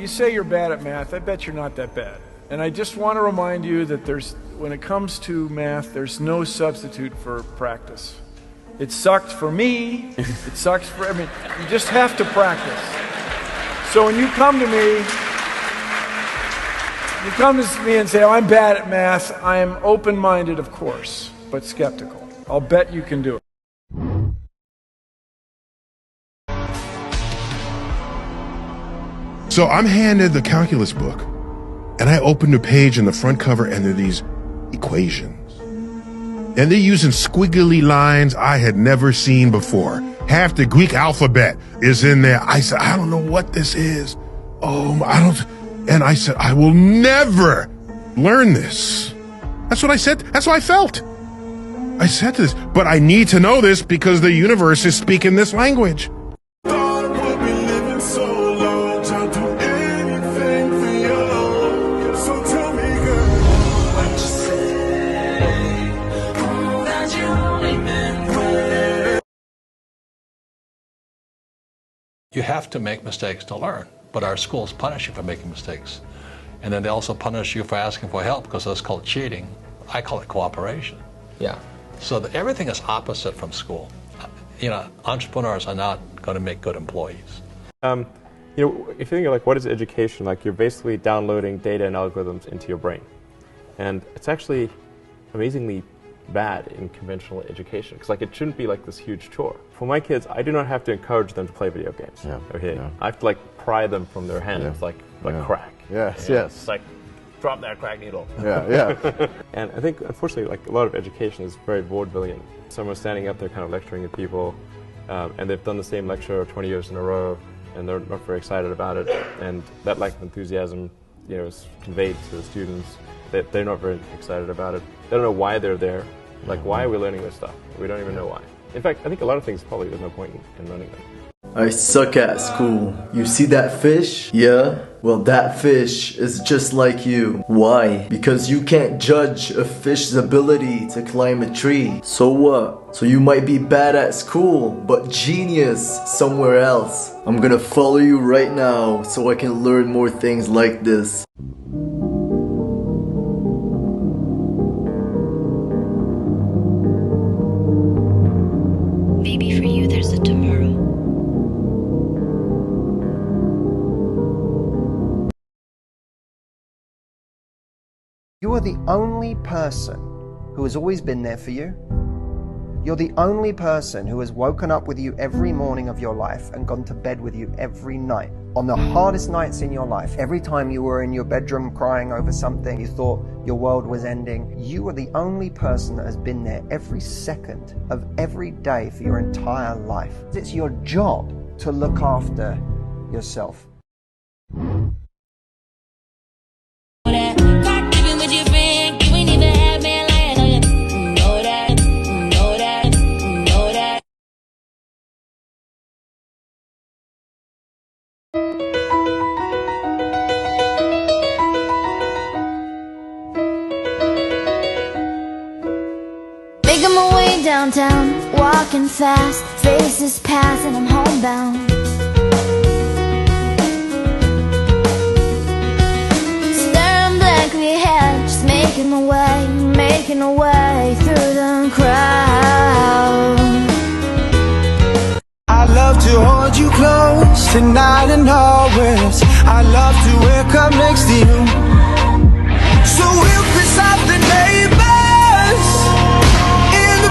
you say you're bad at math. I bet you're not that bad. And I just want to remind you that when it comes to math, there's no substitute for practice. It sucked for me. It sucks for, you just have to practice. So when you come to me and say, oh, I'm bad at math, I am open-minded, of course, but skeptical. I'll bet you can do it. So I'm handed the calculus book, and I open the page in the front cover, and there are these equations. And they're using squiggly lines I had never seen before. Half the Greek alphabet is in there. I said, I don't know what this is. And I said, I will never learn this. That's what I said. That's what I felt. I said this, but I need to know this because the universe is speaking this language. You have to make mistakes to learn, but our schools punish you for making mistakes. And then they also punish you for asking for help because that's called cheating. I call it cooperation. Yeah. So everything is opposite from school. Entrepreneurs are not going to make good employees. If you think of what is education, you're basically downloading data and algorithms into your brain. And it's actually amazingly bad in conventional education because it shouldn't be this huge chore. For my kids, I do not have to encourage them to play video games. Yeah. Okay, Yeah. I have to pry them from their hands, like crack. Yes, Yeah. yes. It's drop that crack needle. Yeah, yeah. And I think, unfortunately, a lot of education is very vaudevillian. Someone's standing up there kind of lecturing at people, and they've done the same lecture 20 years in a row, and they're not very excited about it. And that lack of enthusiasm, is conveyed to the students. They're not very excited about it. They don't know why they're there. Why are we learning this stuff? We don't even know why. In fact, I think a lot of things probably there's no point in learning them. I suck at school. You see that fish? Yeah? Well, that fish is just like you. Why? Because you can't judge a fish's ability to climb a tree. So what? So you might be bad at school, but genius somewhere else. I'm gonna follow you right now so I can learn more things like this. Maybe for you there's a tomorrow. You are the only person who has always been there for you. You're the only person who has woken up with you every morning of your life and gone to bed with you every night. On the hardest nights in your life, every time you were in your bedroom crying over something, you thought your world was ending, you are the only person that has been there every second of every day for your entire life. It's your job to look after yourself. Making my way downtown, walking fast, faces pass and I'm homebound. Staring blankly ahead, just making my way through the crowd. I love to hold you close tonight and always. I love to wake up next to you. So we'll piss off the neighbors in the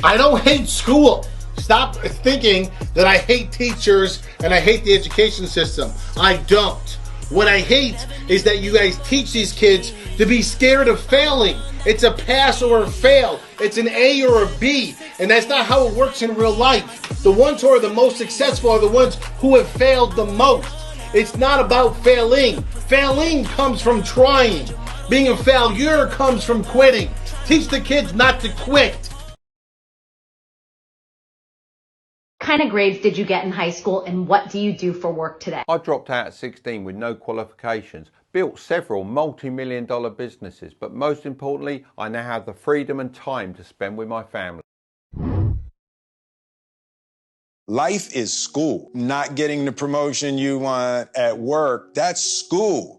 I don't hate school. Stop thinking that I hate teachers and I hate the education system. I don't. What I hate is that you guys teach these kids to be scared of failing. It's a pass or a fail. It's an A or a B. And that's not how it works in real life. The ones who are the most successful are the ones who have failed the most. It's not about failing. Failing comes from trying. Being a failure comes from quitting. Teach the kids not to quit. kind of grades did you get in high school, and what do you do for work today? I dropped out at 16 with no qualifications, built several multi-million-dollar businesses, but most importantly, I now have the freedom and time to spend with my family. Life is school. Not getting the promotion you want at work, that's school.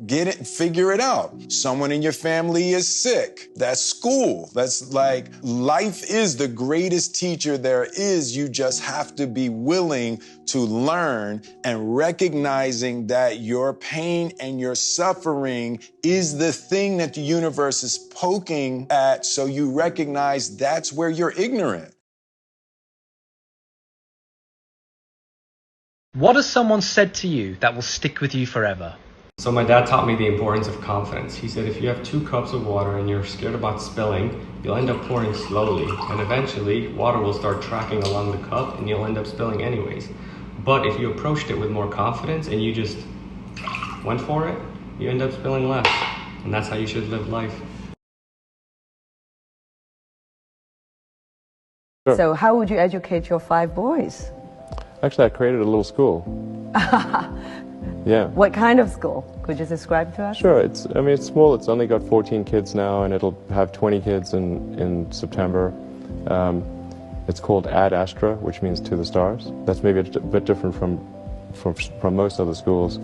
Get it, figure it out. Someone in your family is sick. That's school. That's like, life is the greatest teacher there is. You just have to be willing to learn and recognizing that your pain and your suffering is the thing that the universe is poking at. So you recognize that's where you're ignorant. What has someone said to you that will stick with you forever? So my dad taught me the importance of confidence. He said if you have 2 cups of water and you're scared about spilling, you'll end up pouring slowly, and eventually water will start tracking along the cup and you'll end up spilling anyways. But if you approached it with more confidence and you just went for it, you end up spilling less. And that's how you should live life. Sure. So how would you educate your 5 boys? Actually, I created a little school. Yeah. What kind of school? Could you describe to us? Sure. It's small. It's only got 14 kids now, and it'll have 20 kids in September. It's called Ad Astra, which means to the stars. That's maybe a bit different from most other schools,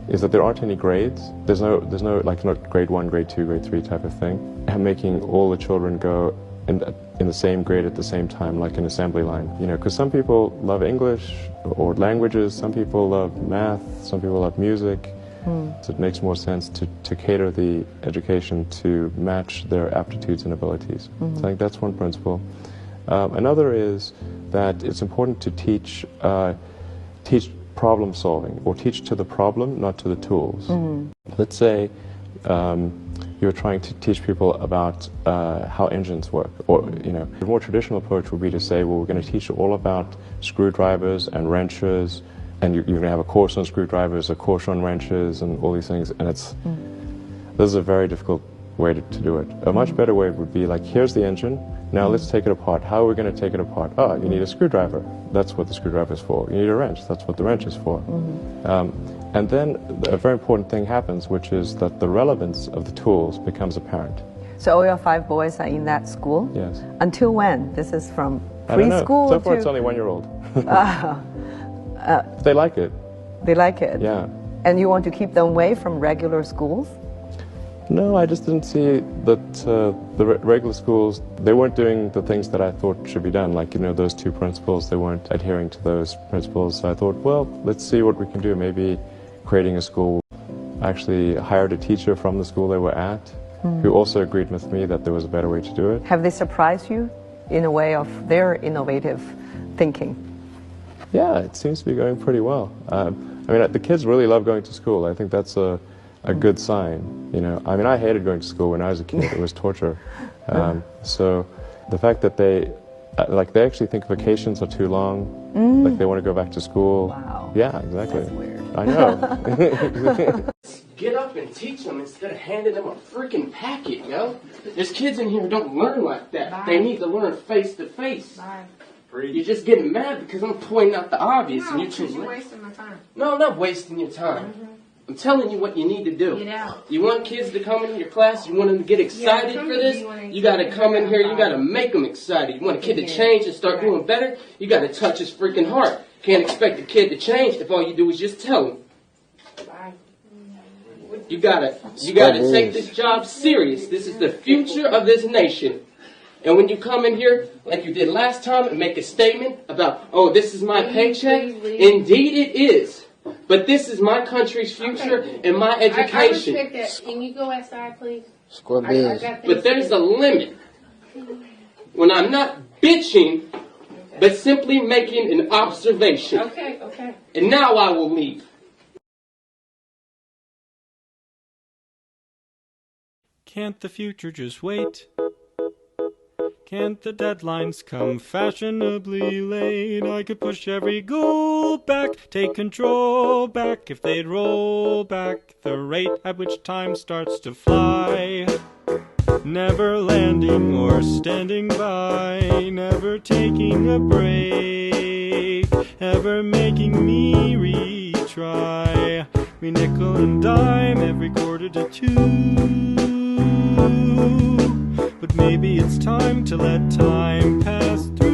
is that there aren't any grades. There's no like not grade 1, grade 2, grade 3 type of thing. I'm making all the children go in the same grade at the same time, like an assembly line. You know, because some people love English or languages, some people love math, some people love music. So it makes more sense to cater the education to match their aptitudes and abilities. So I think that's one principle. Another is that it's important to teach problem solving, or teach to the problem, not to the tools. Let's say you're trying to teach people about how engines work, or the more traditional approach would be to say, well, we're going to teach you all about screwdrivers and wrenches, and you're going to have a course on screwdrivers, a course on wrenches, and all these things. And this is a very difficult way to do it. A much better way would be like, here's the engine, now let's take it apart. How are we going to take it apart? Oh, you need a screwdriver. That's what the screwdriver is for. You need a wrench. That's what the wrench is for. And then a very important thing happens, which is that the relevance of the tools becomes apparent. So all your 5 boys are in that school? Yes. Until when? This is from I don't know. preschool So far to... it's only 1-year-old. They like it. They like it? Yeah. And you want to keep them away from regular schools? No, I just didn't see that the regular schools, they weren't doing the things that I thought should be done. Like, those 2 principles, they weren't adhering to those principles. So I thought, well, let's see what we can do. Maybe creating a school. I actually hired a teacher from the school they were at, who also agreed with me that there was a better way to do it. Have they surprised you in a way of their innovative thinking? Yeah, it seems to be going pretty well. The kids really love going to school. I think that's a good sign. I hated going to school when I was a kid. It was torture. So the fact that they actually think vacations are too long, like they want to go back to school. Wow. Yeah, exactly. That's weird. I know. Get up and teach them instead of handing them a freaking packet, yo. There's kids in here who don't learn like that. Bye. They need to learn face to face. You're just getting mad because I'm pointing out the obvious, and you're wasting my time. No, I'm not wasting your time. I'm telling you what you need to do. Get out. You want kids to come into your class, you want them to get excited for this, you got to come in here, you got to make them excited. You want a kid to change and start doing better, you got to touch his freaking heart. Can't expect a kid to change if all you do is just tell him. You gotta take this job serious. This is the future of this nation. And when you come in here, like you did last time, and make a statement about, oh, this is my paycheck, indeed it is. But this is my country's future and my education. I respect that. Can you go outside, please? But there's a limit. When I'm not bitching, but simply making an observation. Okay. And now I will leave. Can't the future just wait? Can't the deadlines come fashionably late? I could push every goal back, take control back, if they'd roll back the rate at which time starts to fly. Never landing or standing by, never taking a break. ever making me retry. We nickel and dime every quarter to 2. But maybe it's time to let time pass through.